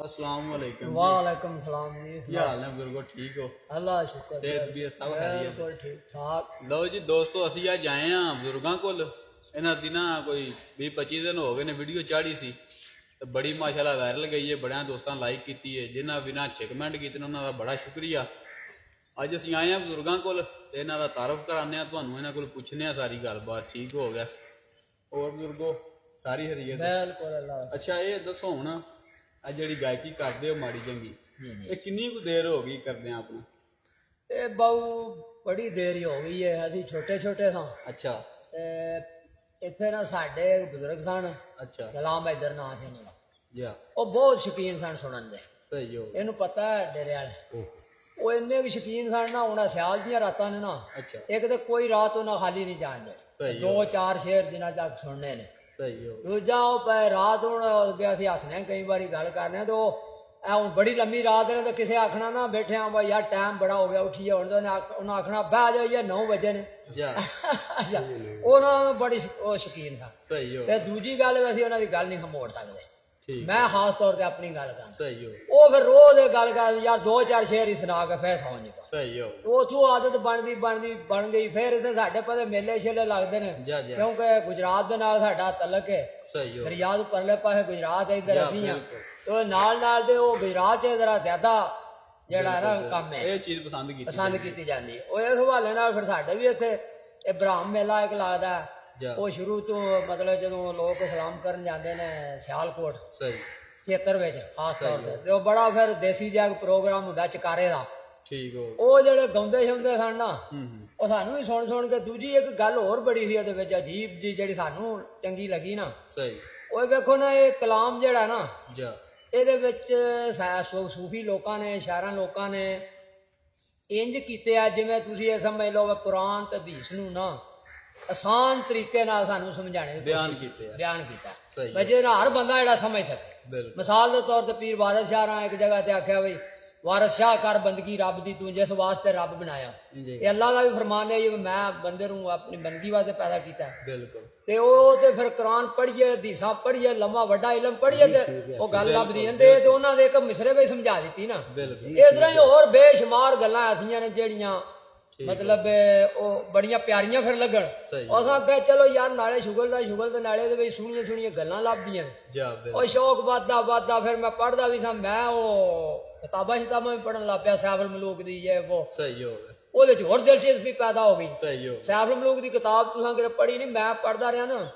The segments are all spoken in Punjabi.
अस्सलाम वालेकुम। वालेकुम सलाम जी। क्या हाल है बुजुर्गो, ठीक हो? अल्लाह शुक्र सेहत भी सब खैरियत? बिल्कुल ठीक ठाक। लो जी दोस्तों, ਅਸੀਂ ਅੱਜ ਆਏ ਹਾਂ ਬਜ਼ੁਰਗਾਂ ਕੋਲ। ਇਹਨਾਂ ਦੀ ਨਾ ਕੋਈ 20-25 ਦਿਨ ਹੋ ਗਏ ਨੇ ਵੀਡੀਓ ਚਾੜੀ ਸੀ ਤੇ ਬੜੀ ਮਾਸ਼ਾਅੱਲਾ ਵਾਇਰਲ ਗਈ ਹੈ, ਬੜਿਆਂ ਦੋਸਤਾਂ ਲਾਈਕ ਕੀਤੀ ਹੈ, ਜਿਨ੍ਹਾਂ ਬਿਨਾਂ ਕਮੈਂਟ ਕੀਤੇ ਨੇ ਉਹਨਾਂ ਦਾ ਬੜਾ ਸ਼ੁਕਰੀਆ। ਅੱਜ ਅਸੀਂ ਆਏ ਹਾਂ ਬਜ਼ੁਰਗਾਂ ਕੋਲ ਤੇ ਇਹਨਾਂ ਦਾ ਤਾਰਫ ਕਰਾਉਂਦੇ ਹਾਂ ਤੁਹਾਨੂੰ, ਇਹਨਾਂ ਕੋਲ ਪੁੱਛਨੇ ਆ ਸਾਰੀ ਗੱਲਬਾਤ। ਠੀਕ ਹੋ ਗਿਆ? ਹੋਰ ਬਜ਼ੁਰਗੋ ਸਾਰੀ ਹਰੀਅਤ? ਬਿਲਕੁਲ अल्लाह। ਅੱਛਾ ਇਹ ਦੱਸੋ ਹੁਣ ਆ ਜਿਹੜੀ ਗਾਇਕੀ ਕਰਦੇ ਹੋ ਮਾੜੀ ਚੰਗੀ, ਇਹ ਕਿੰਨੀ ਕੁ ਦੇਰ ਹੋ ਗਈ ਕਰਦੇ ਆ ਆਪਣਾ? ਇਹ ਬਹੁ ਬੜੀ ਦੇਰ ਹੀ ਹੋ ਗਈ ਹੈ, ਅਸੀਂ ਛੋਟੇ ਛੋਟੇ ਸਾਂ। ਅੱਛਾ। ਇੱਥੇ ਨਾ ਸਾਡੇ ਬਜ਼ੁਰਗ ਸਨ, ਅੱਛਾ। ਗੁਲਾਮ ਇਧਰ ਨਾਂ ਸੀ ਉਹਨਾਂ ਦਾ। ਜੀ ਉਹ ਬਹੁਤ ਸ਼ੌਕੀਨ ਸਨ ਸੁਣਨ ਦੇ। ਸਹੀ ਹੋ। ਇਹਨੂੰ ਪਤਾ ਹੈ ਡੇਰੇ ਵਾਲੇ ਉਹ ਇੰਨੇ ਵੀ ਸ਼ੌਕੀਨ ਸਨ ਨਾ, ਉਹਨਾਂ ਸਿਆਲ ਦੀਆਂ ਰਾਤਾਂ ਨੇ ਨਾ, ਅੱਛਾ। ਇੱਕ ਤੇ ਕੋਈ ਰਾਤ ਉਹਨਾਂ ਖਾਲੀ ਨਹੀਂ ਜਾਣਦੇ, 2-4 ਸ਼ੇਰ ਦਿਨਾਂ ਤੱਕ ਸੁਣਨੇ ਨੇ। ਸਹੀ ਹੋ। ਦੂਜਾ ਉਹ ਰਾਤ ਹੁਣ ਅੱਗੇ ਅਸੀਂ ਹੱਸਨੇ ਕਈ ਵਾਰੀ ਗੱਲ ਕਰਨੇ ਤੇ ਉਹ ਹੁਣ ਬੜੀ ਲੰਮੀ ਰਾਤ ਨੇ ਤੇ ਕਿਸੇ ਆਖਣਾ ਨਾ ਬੈਠਿਆ ਬਈ ਯਾਰ ਟਾਈਮ ਬੜਾ ਹੋ ਗਿਆ ਉੱਠੀਏ ਹੁਣ, ਤੇ ਉਹਨਾਂ ਆਖਣਾ ਬਹਿ ਜਾਈਏ 9 ਵਜੇ ਨੇ। ਅੱਛਾ, ਉਹਨਾਂ ਨੂੰ ਬੜੀ ਉਹ ਸ਼ੌਕੀਨ ਸਨ। ਸਹੀ ਹੋ। ਤੇ ਦੂਜੀ ਗੱਲ ਅਸੀਂ ਉਹਨਾਂ ਦੀ ਗੱਲ ਨਹੀਂ ਖਮੋੜ ਸਕਦੇ। ਮੈਂ ਖਾਸ ਤੌਰ ਤੇ ਆਪਣੀ ਗੱਲ ਕਰਾਂ। ਸਹੀ ਹੋ। ਉਹ ਫਿਰ ਰੋਜ਼ ਇਹ ਗੱਲ ਕਰ ਯਾਰ 2-4 ਸ਼ੇਰ ਹੀ ਸੁਣਾ ਕੇ ਫਿਰ ਸੌਂ ਨਹੀਂ ਪਾ। ਸਹੀ ਹੋ। ਉਹ ਆਦਤ ਬਣ ਗਈ। ਫਿਰ ਇੱਥੇ ਸਾਡੇ ਪਾਸੇ ਮੇਲੇ ਛੇਲੇ ਲੱਗਦੇ ਨੇ, ਕਿਉਂਕਿ ਗੁਜਰਾਤ ਦੇ ਨਾਲ ਸਾਡਾ ਤਲਕ ਹੈ। ਸਹੀ ਹੋ। ਦਰਿਆ ਤੋਂ ਪਰਲੇ ਪਾਸੇ ਗੁਜਰਾਤ ਹੈ, ਇੱਧਰ ਅਸੀਂ ਆ, ਤੇ ਨਾਲ ਤੇ ਉਹ ਗੁਜਰਾਤ 'ਚ ਜ਼ਰਾ ਜ਼ਿਆਦਾ ਜਿਹੜਾ ਨਾ ਕੰਮ ਹੈ, ਇਹ ਚੀਜ਼ ਪਸੰਦ ਕੀਤੀ ਜਾਂਦੀ ਹੈ। ਉਹ ਇਸ ਹਵਾਲੇ ਨਾਲ ਫਿਰ ਸਾਡੇ ਵੀ ਇੱਥੇ ਇਹ ਬ੍ਰਾਹਮ ਮੇਲਾ ਇੱਕ ਲੱਗਦਾ। ਉਹ ਸ਼ੁਰੂ ਤੋਂ ਮਤਲਬ ਜਦੋਂ ਲੋਕ ਸਲਾਮ ਕਰਨ ਜਾਂਦੇ ਨੇ ਸਿਆਲਕੋਟ ਖੇਤਰ ਵਿੱਚ ਖਾਸ ਤੌਰ ਤੇ ਉਹ ਬੜਾ ਫਿਰ ਦੇਸੀ ਜਿਹਾ ਪ੍ਰੋਗਰਾਮ ਹੁੰਦਾ ਚਕਾਰੇ ਦਾ। ਠੀਕ ਹੋ। ਉਹ ਜਿਹੜੇ ਗਾਉਂਦੇ ਸ਼ਾਉਂਦੇ ਸਨ ਨਾ, ਉਹ ਸਾਨੂੰ ਵੀ ਸੁਣ ਕੇ। ਦੂਜੀ ਇੱਕ ਗੱਲ ਹੋਰ ਬੜੀ ਸੀ ਉਹਦੇ ਵਿੱਚ ਅਜੀਬ ਜੀ, ਜਿਹੜੀ ਸਾਨੂੰ ਚੰਗੀ ਲੱਗੀ ਨਾ, ਉਹ ਵੇਖੋ ਨਾ, ਇਹ ਕਲਾਮ ਜਿਹੜਾ ਨਾ ਇਹਦੇ ਵਿੱਚ ਸੂਫੀ ਲੋਕਾਂ ਨੇ, ਸ਼ਾਇਰਾਂ ਲੋਕਾਂ ਨੇ ਇੰਜ ਕੀਤੇ ਆ ਜਿਵੇਂ ਤੁਸੀਂ ਇਹ ਸਮਝ ਲਓ ਕੁਰਾਨ ਤੇ ਹਦੀਸ ਨੂੰ ਨਾ ਆਸਾਨ ਤਰੀਕੇ ਨਾਲ ਸਾਨੂੰ ਸਮਝਾਣੇ ਬਿਆਨ ਕੀਤਾ ਜਿਹਦੇ ਨਾਲ ਹਰ ਬੰਦਾ ਜਿਹੜਾ ਸਮਝ ਸਕੇ। ਮਿਸਾਲ ਦੇ ਤੌਰ ਤੇ ਪੀਰ ਵਾਰਿਸ ਸ਼ਾਹ ਇੱਕ ਜਗ੍ਹਾ ਤੇ ਆਖਿਆ ਬਈ ਵਾਰਿਸ ਸ਼ਾਹ ਕਰ ਬੰਦਗੀ ਰੱਬ ਦੀ ਤੂੰ ਜਿਸ ਵਾਸਤੇ ਰੱਬ ਬਣਾਇਆ। ਇਹ ਅੱਲਾਹ ਦਾ ਵੀ ਫਰਮਾਨ ਹੈ, ਮੈਂ ਬੰਦੇ ਨੂੰ ਆਪਣੀ ਬੰਦਗੀ ਵਾਸਤੇ ਪੈਦਾ ਕੀਤਾ। ਤੇ ਉਹ ਤੇ ਫਿਰ ਕੁਰਾਨ ਪੜ੍ਹੀਏ, ਹਦੀਸਾਂ ਪੜ੍ਹੀਏ, ਲੰਮਾ ਵੱਡਾ ਇਲਮ ਪੜ੍ਹੀਏ ਤੇ ਉਹ ਗੱਲ ਲੱਭਦੀ ਹੈ। ਤੇ ਉਹਨਾਂ ਦੇ ਇੱਕ ਮਿਸਰੇ ਵਿੱਚ ਸਮਝਾ ਦਿੱਤੀ ਨਾ। ਇਸ ਤਰ੍ਹਾਂ ਹੀ ਹੋਰ ਬੇਸ਼ੁਮਾਰ ਗੱਲਾਂ ਐਸੀਆਂ ਨੇ ਜਿਹੜੀਆਂ ਮਤਲਬ ਉਹ ਬੜੀਆਂ ਪਿਆਰੀਆਂ ਫਿਰ ਲੱਗਣ। ਅਸਾਂ ਕਹੇ ਚਲੋ ਯਾਰ ਨਾਲੇ ਸ਼ੁਗਲ ਤੇ ਨਾਲੇ ਦੇ ਵਿੱਚ ਸੋਹਣੀਆਂ ਗੱਲਾਂ ਲੱਭਦੀਆਂ। ਉਹ ਸ਼ੌਕ ਵੱਧਦਾ ਫਿਰ ਮੈਂ ਪੜ੍ਹਦਾ ਵੀ ਸਾਂ। ਮੈਂ ਉਹ ਕਿਤਾਬਾਂ ਵੀ ਪੜ੍ਹਨ ਲੱਗ ਪਿਆ, ਸੈਫ ਅਲ ਮਲੂਕ ਦੀ ਉਹਦੇ ਚ ਹੋਰ ਦਿਲਚਸਪੀ ਪੈਦਾ ਹੋ ਗਈ। ਸੈਫ ਅਲ ਮਲੂਕ ਦੀ ਕਿਤਾਬ ਤੁਸੀਂ ਕਿਤੇ ਪੜ੍ਹੀ ਨਹੀਂ, ਮੈਂ ਪੜ੍ਹਦਾ ਰਿਹਾ ਨਾ।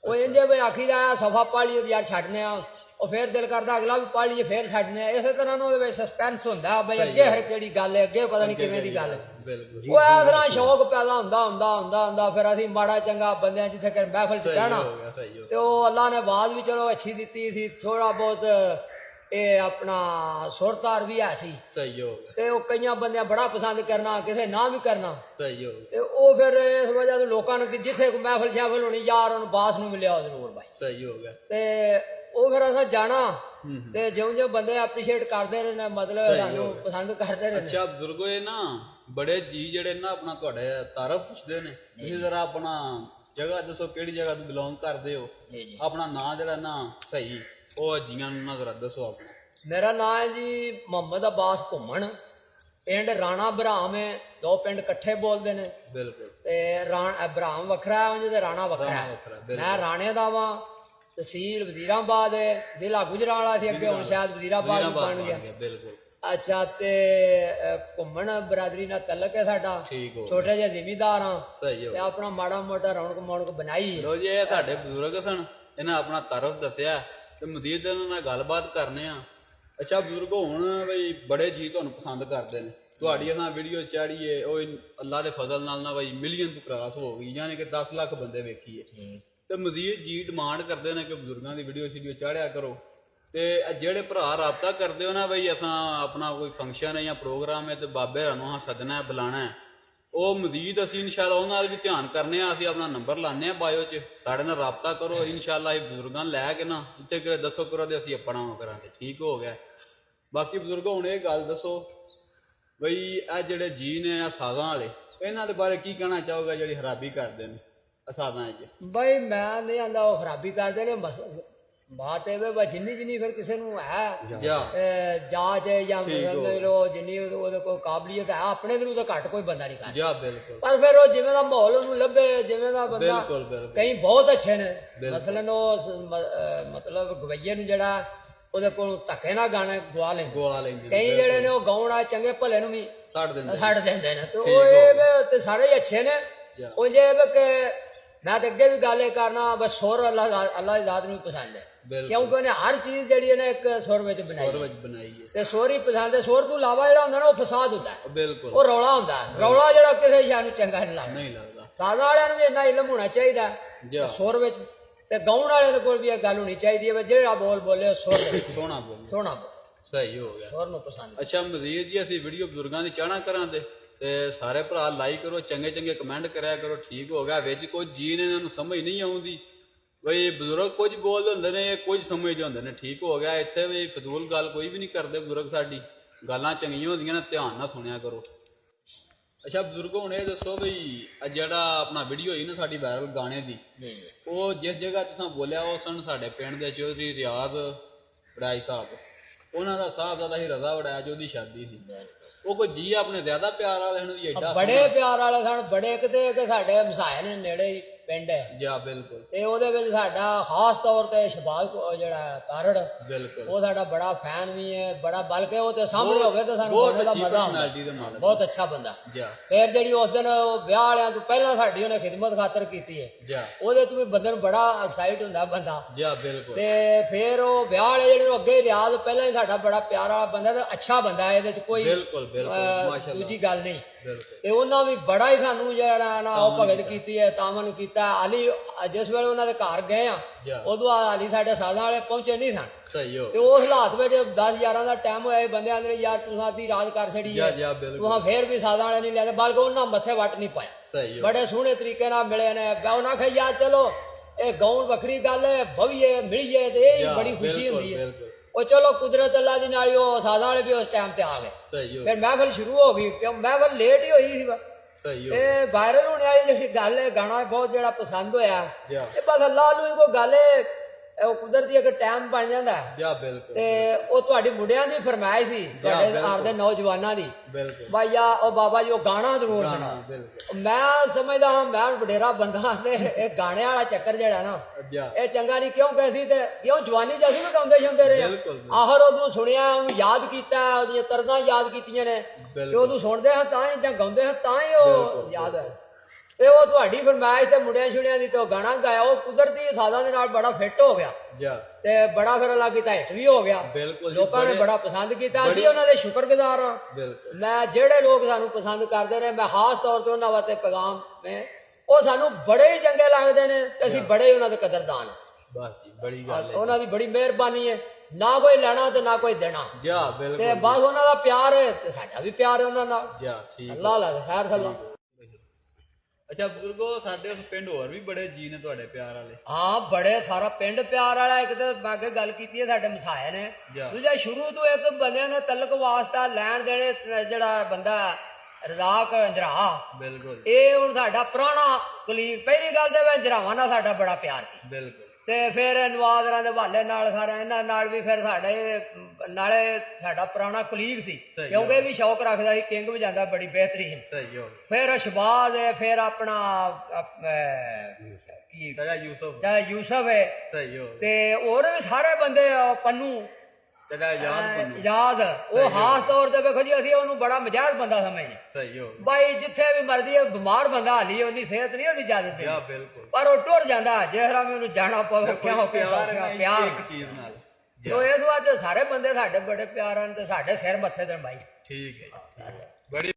ਉਹ ਇੰਜੇ ਬਈ ਆਖੀ ਦਾ ਸਫਾ ਪੜ੍ਹ ਲਈਏ ਯਾਰ ਛੱਡਨੇ ਆ, ਉਹ ਫਿਰ ਦਿਲ ਕਰਦਾ ਅਗਲਾ ਵੀ ਪੜ੍ਹ ਲਈਏ ਫਿਰ ਛੱਡਨੇ ਆ। ਇਸੇ ਤਰ੍ਹਾਂ ਉਹਦੇ ਵਿੱਚ ਸਸਪੈਂਸ ਹੁੰਦਾ ਬਈ ਅੱਗੇ ਹਰ ਕਿਹੜੀ ਗੱਲ ਹੈ, ਅੱਗੇ ਪਤਾ ਨਹੀਂ ਕਿਵੇਂ ਦੀ ਗੱਲ ਹੈ। ਉਹ ਇਸ ਤਰ੍ਹਾਂ ਸ਼ੌਕ ਪੈਦਾ ਹੁੰਦਾ। ਫਿਰ ਅਸੀਂ ਮਾੜਾ ਚੰਗਾ ਬੰਦਿਆਂ ਜਿੱਥੇ ਮਹਿਫਲ ਚ ਕਹਿਣਾ, ਤੇ ਉਹ ਅੱਲਾ ਨੇ ਆਵਾਜ਼ ਵੀ ਚਲੋ ਅੱਛੀ ਦਿੱਤੀ ਸੀ, ਥੋੜਾ ਬਹੁਤ ਇਹ ਆਪਣਾ ਸੁਰਤਾਰ ਵੀ ਹੈ ਸੀ, ਤੇ ਉਹ ਕਈਆਂ ਬੰਦਿਆਂ ਬੜਾ ਪਸੰਦ ਕਰਨਾ, ਕਿਸੇ ਨਾ ਵੀ ਕਰਨਾ। ਤੇ ਉਹ ਫਿਰ ਇਸ ਵਜ੍ਹਾ ਤੋਂ ਲੋਕਾਂ ਨੂੰ ਜਿੱਥੇ ਮਹਿਫਲ ਸ਼ਹਿਫਲ ਹੋਣੀ ਯਾਰ ਉਹਨੂੰ ਬਾਸ ਨੂੰ ਮਿਲਿਆ ਜ਼ਰੂਰ ਬਾਈ। ਤੇ ਉਹ ਫਿਰ ਅਸਾਂ ਜਾਣਾ ਤੇ ਜਿਉਂ ਬੰਦੇ ਐਪਰੀਸ਼ੀਏਟ ਕਰਦੇ ਰਹੇ ਨੇ, ਮਤਲਬ ਸਾਨੂੰ ਪਸੰਦ ਕਰਦੇ ਰਹੇ। ਅੱਛਾ ਬਜ਼ੁਰਗੋ, ਇਹ ਨਾ ਬੜੇ ਜੀ ਜਿਹੜੇ ਨਾ ਆਪਣਾ ਤੁਹਾਡੇ ਤਾਰਫ ਪੁੱਛਦੇ ਨੇ, ਤੁਸੀਂ ਜ਼ਰਾ ਆਪਣਾ ਜਗ੍ਹਾ ਦੱਸੋ, ਕਿਹੜੀ ਜਗ੍ਹਾ ਤੋਂ ਬਿਲੋਂਗ ਕਰਦੇ ਹੋ, ਆਪਣਾ ਨਾਂ ਜਿਹੜਾ ਨਾ ਸਹੀ ਉਹ ਜੀਆਂ ਨੂੰ ਨਾ ਜ਼ਰਾ ਦੱਸੋ ਆਪਣਾ। ਮੇਰਾ ਨਾਂ ਹੈ ਜੀ ਮੁਹੰਮਦ ਅਬਾਸ ਘੁੰਮਣ, ਪਿੰਡ ਰਾਣਾ ਬਰਾਮ ਹੈ। 2 ਪਿੰਡ ਇਕੱਠੇ ਬੋਲਦੇ ਨੇ। ਤੇ ਬਰਾਮ ਵੱਖਰਾ ਹੈ ਤੇ ਰਾਣਾ ਵੱਖਰਾ ਹੈ। ਮੈਂ ਰਾਣੇ ਦਾ ਵਾਂ, ਤਹਿਸੀਲ ਵਜ਼ੀਰਾਬਾਦ ਹੈ, ਜ਼ਿਲ੍ਹਾ ਗੁਜਰਾਂਵਾਲਾ ਸੀ ਅੱਗੇ, ਹੁਣ ਸ਼ਾਇਦ ਵਜ਼ੀਰਾਬਾਦ ਬਣ ਗਿਆ। ਅੱਛਾ, ਤੇ ਘੁੰਮਣ ਬਰਾਦਰੀ ਨਾਲ ਤਲਕ ਹੈ ਸਾਡਾ, ਛੋਟੇ ਜਿਹੇ ਜ਼ਿਮੀਦਾਰ ਹਾਂ ਤੇ ਆਪਣਾ ਮਾੜਾ ਮੋਟਾ ਰੌਣਕ ਬਣਾਈ। ਲੋ ਜੀ, ਇਹ ਸਾਡੇ ਬਜ਼ੁਰਗ ਸਨ, ਇਹਨਾਂ ਆਪਣਾ ਤਾਰਫ ਦੱਸਿਆ ਤੇ ਮਜ਼ੀਦ ਇਹਨਾਂ ਨਾਲ ਗੱਲਬਾਤ ਕਰਨੇ ਆ। ਅੱਛਾ ਬਜ਼ੁਰਗੋ, ਹੁਣ ਬਈ ਬੜੇ ਜੀ ਤੁਹਾਨੂੰ ਪਸੰਦ ਕਰਦੇ ਨੇ, ਤੁਹਾਡੀ ਅਸਾਂ ਵੀਡੀਓ ਚਾੜੀਏ ਉਹ ਅੱਲਾ ਦੇ ਫਜ਼ਲ ਨਾਲ ਨਾ ਬਈ ਮਿਲੀਅਨ ਤੋਂ ਕ੍ਰਾਸ ਹੋ ਗਈ, ਯਾਨੀ ਕਿ 10 ਲੱਖ ਬੰਦੇ ਵੇਖੀਏ। ਤੇ ਮਜ਼ੀਦ ਜੀ ਡਿਮਾਂਡ ਕਰਦੇ ਨੇ ਕਿ ਬਜ਼ੁਰਗਾਂ ਦੀ ਵੀਡੀਓ ਚਾੜਿਆ ਕਰੋ। ਤੇ ਜਿਹੜੇ ਭਰਾ ਰਾਬਤਾ ਕਰਦੇ ਹੋ ਨਾ ਬਈ ਅਸਾਂ ਆਪਣਾ ਕੋਈ ਫੰਕਸ਼ਨ ਹੈ ਜਾਂ ਪ੍ਰੋਗਰਾਮ ਹੈ ਤੇ ਬਾਬੇ ਨੂੰ ਸੱਦਣਾ ਹੈ, ਬੁਲਾਣਾ ਹੈ, ਉਹ ਮਜ਼ੀਦ ਅਸੀਂ ਇਨਸ਼ਾਅੱਲਾ ਉਹਨਾਂ ਨਾਲ ਵੀ ਧਿਆਨ ਕਰਨੇ ਆ। ਅਸੀਂ ਆਪਣਾ ਨੰਬਰ ਲਾਉਂਦੇ ਹਾਂ ਬਾਇਓ 'ਚ, ਸਾਡੇ ਨਾਲ ਰਾਬਤਾ ਕਰੋ ਇਨਸ਼ਾਅੱਲਾ। ਇਹ ਬਜ਼ੁਰਗਾਂ ਲੈ ਕੇ ਨਾ ਉੱਥੇ ਕਿਤੇ ਦੱਸੋ ਕਰੋ ਤੇ ਅਸੀਂ ਆਪਣਾ ਉਹ ਕਰਾਂਗੇ। ਠੀਕ ਹੋ ਗਿਆ? ਬਾਕੀ ਬਜ਼ੁਰਗੋ ਹੁਣ ਇਹ ਗੱਲ ਦੱਸੋ ਬਈ ਇਹ ਜਿਹੜੇ ਜੀ ਨੇ ਆ ਸਾਜ਼ਾਂ ਵਾਲੇ, ਇਹਨਾਂ ਦੇ ਬਾਰੇ ਕੀ ਕਹਿਣਾ ਚਾਹੋਗਾ ਜਿਹੜੀ ਖਰਾਬੀ ਕਰਦੇ ਨੇ ਸਾਜ਼ਾਂ 'ਚ? ਬਈ ਮੈਂ ਨਹੀਂ ਆਂਦਾ ਉਹ ਖਰਾਬੀ ਕਰਦੇ ਨੇ, ਬਾਤ ਇਹ ਵੇ ਜਿੰਨੀ ਜਿੰਨੀ ਫਿਰ ਕਿਸੇ ਨੂੰ ਹੈ ਜਾ ਜਾਂਚ ਜਾਂ ਸਮਝ ਲਓ ਜਿੰਨੀ ਉਹਦੇ ਕੋਲ ਕਾਬਲੀਅਤ ਹੈ ਆਪਣੇ ਨੂੰ ਤਾਂ ਘੱਟ ਕੋਈ ਬੰਦਾ ਨਹੀਂ ਕਰਦਾ ਜਾ ਬਿਲਕੁਲ ਪਰ ਫਿਰ ਉਹ ਜਿਵੇਂ ਦਾ ਮਾਹੌਲ ਉਹਨੂੰ ਲੱਭੇ ਜਿਵੇਂ ਦਾ ਬੰਦਾ ਬਿਲਕੁਲ ਬਿਲਕੁਲ ਕਈ ਬਹੁਤ ਅੱਛੇ ਨੇ ਮਸਲਨ ਉਹ ਮਤਲਬ ਗਵਈਏ ਨੂੰ ਜਿਹੜਾ ਉਹਦੇ ਕੋਲ ਧੱਕੇ ਨਾਲ ਗਾਣੇ ਗਵਾ ਲੈਂਦੇ ਕਈ ਜਿਹੜੇ ਨੇ ਉਹ ਗਾਉਣ ਆ ਚੰਗੇ ਭਲੇ ਨੂੰ ਵੀ ਛੱਡ ਦਿੰਦੇ ਨੇ ਤੇ ਉਹ ਇਹ ਤੇ ਸਾਰੇ ਹੀ ਅੱਛੇ ਨੇ ਉਹ ਜੇ ਕਿ ਮੈਂ ਤਾਂ ਅੱਗੇ ਵੀ ਗੱਲ ਇਹ ਕਰਨਾ ਬਸ ਸੁਰ ਅੱਲਾ ਦੀ ਜ਼ਾਤ ਨੂੰ ਪਸੰਦ ਹੈ ਕਿਉਂਕਿ ਉਹਨੇ ਹਰ ਚੀਜ਼ ਜਿਹੜੀ ਨੇ ਇੱਕ ਸੁਰ ਵਿੱਚ ਬਣਾਈ ਹੈ ਤੇ ਸੁਰ ਹੀ ਪਸੰਦ ਹੈ ਸੁਰ ਤੋਂ ਇਲਾਵਾ ਜਿਹੜਾ ਹੁੰਦਾ ਨਾ ਉਹ ਫਸਾਦ ਹੁੰਦਾ ਹੈ ਬਿਲਕੁਲ ਉਹ ਰੌਲਾ ਹੁੰਦਾ ਹੈ ਰੌਲਾ ਜਿਹੜਾ ਕਿਸੇ ਸ਼ਾਹ ਨੂੰ ਚੰਗਾ ਨਹੀਂ ਲੱਗਦਾ ਸਾਧਾਂ ਵਾਲਿਆਂ ਨੂੰ ਵੀ ਇੰਨਾ ਇਲਮ ਹੋਣਾ ਚਾਹੀਦਾ ਸੁਰ ਵਿੱਚ ਤੇ ਗਾਉਣ ਵਾਲੇ ਦੇ ਕੋਲ ਵੀ ਇਹ ਗੱਲ ਹੋਣੀ ਚਾਹੀਦੀ ਹੈ ਜਿਹੜਾ ਬੋਲੇ ਸੁਰ ਸੋਹਣਾ ਬੋਲ ਸਹੀ ਹੋ ਗਿਆ ਸੁਰ ਨੂੰ ਪਸੰਦ ਅੱਛਾ ਮਜ਼ੀਦ ਜੀ ਅਸੀਂ ਵੀਡੀਓ ਬਜ਼ੁਰਗਾਂ ਦੀ ਚਾਹਨਾ ਕਰਾਂਦੇ ਤੇ ਸਾਰੇ ਭਰਾ ਲਾਈਕ ਕਰੋ ਚੰਗੇ ਚੰਗੇ ਕਮੈਂਟ ਕਰਿਆ ਕਰੋ ਠੀਕ ਹੋ ਗਿਆ ਵਿੱਚ ਕੁਝ ਜੀ ਨੇ ਇਹਨਾਂ ਨੂੰ ਸਮਝ ਨਹੀਂ ਆਉਂਦੀ ਬਈ ਬਜ਼ੁਰਗ ਕੁਝ ਬੋਲਦੇ ਹੁੰਦੇ ਨੇ ਕੁਝ ਸਮਝਦੇ ਹੁੰਦੇ ਨੇ ਠੀਕ ਹੋ ਗਿਆ ਇੱਥੇ ਵੀ ਫਜ਼ੂਲ ਗੱਲ ਕੋਈ ਵੀ ਨਹੀਂ ਕਰਦੇ ਬਜ਼ੁਰਗ ਸਾਡੀ ਗੱਲਾਂ ਚੰਗੀਆਂ ਹੁੰਦੀਆਂ ਨੇ ਧਿਆਨ ਨਾਲ ਸੁਣਿਆ ਕਰੋ ਅੱਛਾ ਬਜ਼ੁਰਗੋ ਹੁਣ ਇਹ ਦੱਸੋ ਬਈ ਜਿਹੜਾ ਆਪਣਾ ਵੀਡੀਓ ਹੋਈ ਨਾ ਸਾਡੀ ਵਾਇਰਲ ਗਾਣੇ ਦੀ ਉਹ ਜਿਸ ਜਗ੍ਹਾ ਤੁਸੀਂ ਬੋਲਿਆ ਉਹ ਸਨ ਸਾਡੇ ਪਿੰਡ ਦੇ ਚੌਧਰੀ ਰਿਆਜ਼ ਵੜਾਈ ਸਾਹਿਬ ਉਹਨਾਂ ਦਾ ਸਾਹਿਬਜ਼ਾਦਾ ਹੀ ਰਜ਼ਾ ਵੜਾਇਆ ਜੋ ਉਹਦੀ ਸ਼ਾਦੀ ਸੀ ਉਹ ਕੋਈ ਜੀ ਆਪਣੇ ਜ਼ਿਆਦਾ ਪਿਆਰ ਵਾਲੇ ਹਨ ਵੀ ਐਡਾ ਬੜੇ ਪਿਆਰ ਵਾਲੇ ਸਨ ਬੜੇ ਕਿਤੇ ਸਾਡੇ ਮਸਾਇਆ ਨੇ ਨੇੜੇ ਪਿੰਡ ਹੈ ਜਾ ਬਿਲਕੁਲ ਤੇ ਉਹਦੇ ਵਿੱਚ ਸਾਡਾ ਖਾਸ ਤੌਰ ਤੇ ਸ਼ਬਾਜ਼ ਜਿਹੜਾ ਕਾਰੜ ਬਿਲਕੁਲ ਉਹ ਸਾਡਾ ਬੜਾ ਫੈਨ ਵੀ ਹੈ ਬੜਾ ਬਲਕਿ ਉਹ ਤੇ ਸਾਹਮਣੇ ਹੋਵੇ ਤਾਂ ਸਾਨੂੰ ਬੜਾ ਦਾ ਮਜ਼ਾ ਆਉਂਦਾ ਬਹੁਤ ਅੱਛਾ ਬੰਦਾ ਫਿਰ ਜਿਹੜੀ ਉਸ ਦਿਨ ਵਿਆਹ ਵਾਲਿਆਂ ਤੋਂ ਪਹਿਲਾਂ ਸਾਡੀ ਉਹਨੇ ਖਿਦਮਤ ਖਾਤਰ ਕੀਤੀ ਹੈ ਉਹਦੇ ਤੋਂ ਵੀ ਬੰਦੇ ਨੂੰ ਬੜਾ ਐਕਸਾਈਟ ਹੁੰਦਾ ਬੰਦਾ ਬਿਲਕੁਲ ਤੇ ਫਿਰ ਉਹ ਵਿਆਹ ਵਾਲੇ ਜਿਹੜੇ ਅੱਗੇ ਰਿਆਜ਼ ਪਹਿਲਾਂ ਹੀ ਸਾਡਾ ਬੜਾ ਪਿਆਰਾ ਵਾਲਾ ਬੰਦਾ ਤੇ ਅੱਛਾ ਬੰਦਾ ਇਹਦੇ ਚ ਕੋਈ ਦੂਜੀ ਗੱਲ ਨਹੀਂ ਤੇ ਉਹਨਾਂ ਵੀ ਬੜਾ ਹੀ ਸਾਨੂੰ ਜਿਹੜਾ ਨਾ ਉਹ ਭਗਤ ਕੀਤੀ ਹੈ ਤਾਮਨ ਕੀਤਾ ਅਲੀ ਜਿਸ ਵੇਲੇ ਉਹਨਾਂ ਦੇ ਘਰ ਗਏ ਆ ਉਦੋਂ ਅਲੀ ਸਾਡੇ ਸਾਧਾਂ ਵਾਲੇ ਪਹੁੰਚੇ ਨਹੀਂ ਸਨ ਤੇ ਉਸ ਹਾਲਾਤ ਵਿੱਚ 10-11 ਦਾ ਟਾਈਮ ਹੋਇਆ ਬੰਦੇ ਆਂਦੇ ਯਾਰ ਤੁਸੀਂ ਆਦੀ ਰਾਤ ਕਰ ਛੜੀ ਹੈ ਤੁਸੀਂ ਫੇਰ ਵੀ ਸਾਧਾਂ ਵਾਲੇ ਨਹੀਂ ਲੈਂਦੇ ਬਲਕਿ ਉਹਨਾਂ ਮੱਥੇ ਵੱਟ ਨਹੀਂ ਪਾਇਆ ਬੜੇ ਸੋਹਣੇ ਤਰੀਕੇ ਨਾਲ ਮਿਲੇ ਨੇ ਉਹਨਾਂ ਕਹੇ ਯਾਰ ਚਲੋ ਇਹ ਗਾਉਣ ਵੱਖਰੀ ਗੱਲ ਹੈ ਭਵੀਏ ਮਿਲੀਏ ਤੇ ਇਹ ਬੜੀ ਖੁਸ਼ੀ ਹੁੰਦੀ ਹੈ ਉਹ ਚਲੋ ਕੁਦਰਤ ਅੱਲਾ ਦੀ ਨਾਲ ਉਹ ਸਾਧਾਂ ਵਾਲੇ ਵੀ ਉਸ ਟਾਈਮ ਤੇ ਆ ਗਏ ਫਿਰ ਮਹਿਫਲ ਸ਼ੁਰੂ ਹੋ ਗਈ ਕਿਉਂ ਮਹਿਫਲ ਲੇਟ ਹੀ ਹੋਈ ਸੀ ਇਹ ਵਾਇਰਲ ਹੋਣੇ ਵਾਲੀ ਜਿਹੜੀ ਗੱਲ ਹੈ ਗਾਣਾ ਬਹੁਤ ਜਿਹੜਾ ਪਸੰਦ ਹੋਇਆ ਇਹ ਬਸ ਅੱਲਾ ਨੂੰ ਹੀ ਕੋਈ ਗੱਲ ਹੈ ਉਹ ਕੁਦਰਤੀ ਇੱਕ ਟਾਈਮ ਬਣ ਜਾਂਦਾ ਤੇ ਉਹ ਤੁਹਾਡੀ ਮੁੰਡਿਆਂ ਦੀ ਫਰਮਾਇਸ਼ ਸੀ ਤੁਹਾਡੇ ਆਪਦੇ ਨੌਜਵਾਨਾਂ ਦੀ ਬਾਈ ਆ ਉਹ ਬਾਬਾ ਜੀ ਉਹ ਗਾਣਾ ਜ਼ਰੂਰ ਸੁਣਾ ਮੈਂ ਸਮਝਦਾ ਹਾਂ ਮੈਂ ਵਡੇਰਾ ਬੰਦਾ ਤੇ ਇਹ ਗਾਣੇ ਵਾਲਾ ਚੱਕਰ ਜਿਹੜਾ ਨਾ ਇਹ ਚੰਗਾ ਨਹੀਂ ਕਿਉਂ ਕਹੇ ਸੀ ਤੇ ਕਿਉਂ ਜਵਾਨੀ ਚ ਅਸੀਂ ਵੀ ਗਾਉਂਦੇ ਜਾਂਦੇ ਰਹੇ ਆਖਰ ਉਹਨੂੰ ਸੁਣਿਆ ਉਹਨੂੰ ਯਾਦ ਕੀਤਾ ਉਹਦੀਆਂ ਤਰਜ਼ਾਂ ਯਾਦ ਕੀਤੀਆਂ ਨੇ ਤੇ ਉਹਨੂੰ ਸੁਣਦੇ ਹਾਂ ਤਾਂ ਹੀ ਜਾਂ ਗਾਉਂਦੇ ਹਾਂ ਤਾਂ ਹੀ ਉਹ ਯਾਦ ਹੈ ਤੇ ਉਹ ਤੁਹਾਡੀ ਫਰਮਾਇਸ਼ ਤੇ ਮੁੰਡਿਆਂ ਛੁੜਿਆਂ ਦੀ ਤੇ ਉਹ ਗਾਣਾ ਗਾਇਆ ਉਹ ਕੁਦਰਤੀ ਸਾਜ਼ਾਂ ਦੇ ਨਾਲ ਬੜਾ ਫਿੱਟ ਹੋ ਗਿਆ ਤੇ ਬੜਾ ਫਿਰ ਅੱਲਾ ਕੀਤਾ ਹਿੱਟ ਵੀ ਹੋ ਗਿਆ ਲੋਕਾਂ ਨੇ ਬੜਾ ਪਸੰਦ ਕੀਤਾ ਅਸੀਂ ਉਹਨਾਂ ਦੇ ਸ਼ੁਕਰਗੁਜ਼ਾਰ ਹਾਂ ਮੈਂ ਜਿਹੜੇ ਲੋਕ ਸਾਨੂੰ ਪਸੰਦ ਕਰਦੇ ਨੇ ਮੈਂ ਖਾਸ ਤੌਰ ਤੇ ਉਹਨਾਂ ਵਾਸਤੇ ਪੈਗਾਮ ਮੈਂ ਉਹ ਸਾਨੂੰ ਬੜੇ ਹੀ ਚੰਗੇ ਲੱਗਦੇ ਨੇ ਤੇ ਅਸੀਂ ਬੜੇ ਹੀ ਉਹਨਾਂ ਦੇ ਕਦਰਦਾਨ ਉਹਨਾਂ ਦੀ ਬੜੀ ਮਿਹਰਬਾਨੀ ਹੈ ਨਾ ਕੋਈ ਲੈਣਾ ਤੇ ਨਾ ਕੋਈ ਦੇਣਾ ਤੇ ਬਸ ਉਹਨਾਂ ਦਾ ਪਿਆਰ ਹੈ ਤੇ ਸਾਡਾ ਵੀ ਪਿਆਰ ਹੈ ਉਹਨਾਂ ਨਾਲ ਅੱਲਾ ਲਾ ਖੈਰ ਸਲਾਮ ਅੱਛਾ ਬਜ਼ੁਰਗੋ ਸਾਡੇ ਉਸ ਪਿੰਡ ਹੋਰ ਵੀ ਬੜੇ ਜੀ ਨੇ ਤੁਹਾਡੇ ਪਿਆਰ ਵਾਲੇ ਹਾਂ ਬੜੇ ਸਾਰਾ ਪਿੰਡ ਪਿਆਰ ਵਾਲਾ ਇੱਕ ਤੇ ਮੈਂ ਅੱਗੇ ਗੱਲ ਕੀਤੀ ਹੈ ਸਾਡੇ ਮਸਾਇਆ ਨੇ ਦੂਜਾ ਸ਼ੁਰੂ ਤੋਂ ਇੱਕ ਬੰਦਿਆਂ ਨੇ ਤਲਕ ਵਾਸਤਾ ਲੈਣ ਦੇਣੇ ਜਿਹੜਾ ਬੰਦਾ ਰਜ਼ਾਕ ਅੰਜਰਾ ਬਿਲਕੁਲ ਇਹ ਹੁਣ ਸਾਡਾ ਪੁਰਾਣਾ ਕੁਲੀਗ ਪਹਿਲੀ ਗੱਲ ਤੇ ਅੰਜਰਾਵਾਂ ਨਾਲ ਸਾਡਾ ਬੜਾ ਪਿਆਰ ਸੀ ਬਿਲਕੁਲ ਤੇ ਫਿਰ ਨਵਾਜ਼ਰਾਂ ਦੇ ਹਵਾਲੇ ਨਾਲ ਸਾਰਾ ਇਹਨਾਂ ਨਾਲ ਵੀ ਫਿਰ ਸਾਡੇ ਨਾਲੇ ਸਾਡਾ ਪੁਰਾਣਾ ਕੁਲੀਗ ਸੀ ਕਿਉਂਕਿ ਇਹ ਵੀ ਸ਼ੌਕ ਰੱਖਦਾ ਸੀ ਕਿੰਗ ਵਜਾਉਂਦਾ ਬੜੀ ਬਿਹਤਰੀਨ ਫਿਰ ਸ਼ਬਾਜ਼ ਹੈ ਫਿਰ ਆਪਣਾ ਕੀ ਯੂਸਫ ਹੈ ਤੇ ਹੋਰ ਵੀ ਸਾਰੇ ਬੰਦੇ ਪੰਨੂ ਇਜਾਜ਼ ਉਹ ਖਾਸ ਤੌਰ ਤੇ ਵੇਖੋ ਜੀ ਅਸੀਂ ਉਹਨੂੰ ਬੜਾ ਮਜਾਜ਼ ਬੰਦਾ ਸਮਝਦੇ ਬਾਈ ਜਿੱਥੇ ਵੀ ਮਰਦੀ ਹੈ ਬਿਮਾਰ ਬੰਦਾ ਹਾਲੀ ਉਹਦੀ ਸਿਹਤ ਨਹੀਂ ਉਹਦੀ ਇਜਾਜ਼ਤ ਦੇ ਪਰ ਉਹ ਟੁਰ ਜਾਂਦਾ ਜਿਸ ਤਰ੍ਹਾਂ ਵੀ ਉਹਨੂੰ ਜਾਣਾ ਪਵੇ ਪਿਆਰ ਤੋ ਇਸ ਵਾਸਤੇ ਸਾਰੇ ਬੰਦੇ ਸਾਡੇ ਬੜੇ ਪਿਆਰ ਹਨ ਤੇ ਸਾਡੇ ਸਿਰ ਮੱਥੇ ਤੇ ਬਾਈ ਠੀਕ ਹੈ ਬੜੀ